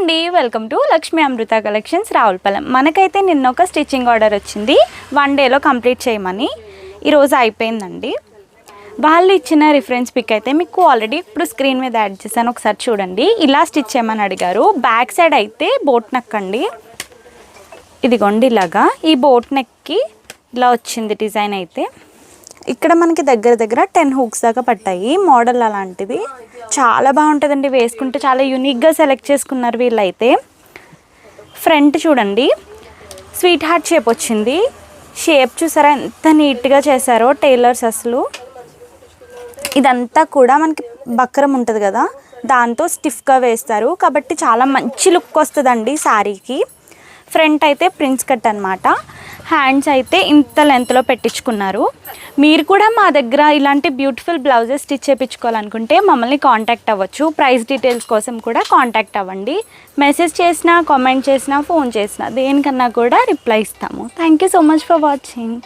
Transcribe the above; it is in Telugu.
అండి, welcome to Lakshmi Amrutha collections Ravulapalem. మనకైతే నిన్న ఒక స్టిచ్చింగ్ ఆర్డర్ వచ్చింది, 1 డేలో కంప్లీట్ చేయమని. ఈరోజు అయిపోయిందండి. వాళ్ళు ఇచ్చిన రిఫరెన్స్ పిక్ అయితే మీకు ఆల్రెడీ ఇప్పుడు స్క్రీన్ మీద యాడ్ చేశాను, ఒకసారి చూడండి. ఇలా స్టిచ్ చేయమని అడిగారు. బ్యాక్ సైడ్ అయితే బోట్ నెక్ అండి, ఇదిగోండి ఇలాగా. ఈ బోట్ నెక్కి ఇలా వచ్చింది డిజైన్. అయితే ఇక్కడ మనకి దగ్గర దగ్గర 10 హూక్స్ దాకా పట్టాయి. మోడల్ అలాంటిది చాలా బాగుంటుందండి, వేసుకుంటే చాలా యూనిక్గా సెలెక్ట్ చేసుకున్నారు వీళ్ళైతే. ఫ్రంట్ చూడండి, స్వీట్ హార్ట్ షేప్ వచ్చింది. షేప్ చూసారా ఎంత నీట్గా చేశారో టైలర్స్ అసలు. ఇదంతా కూడా మనకి బక్రం ఉంటుంది కదా, దాంతో స్టిఫ్గా వేస్తారు కాబట్టి చాలా మంచి లుక్ వస్తుందండి శారీకి. ఫ్రంట్ అయితే ప్రిన్స్ కట్ అనమాట. హ్యాండ్స్ అయితే ఇంత లెంత్లో పెట్టించుకున్నారు. మీరు కూడా మా దగ్గర ఇలాంటి బ్యూటిఫుల్ బ్లౌజెస్ స్టిచ్ చేయించుకోవాలనుకుంటే మమ్మల్ని కాంటాక్ట్ అవ్వచ్చు. ప్రైస్ డీటెయిల్స్ కోసం కూడా కాంటాక్ట్ అవ్వండి. మెసేజ్ చేసినా, కామెంట్ చేసినా, ఫోన్ చేసినా దేనికన్నా కూడా రిప్లై ఇస్తాము. Thank you so much for watching.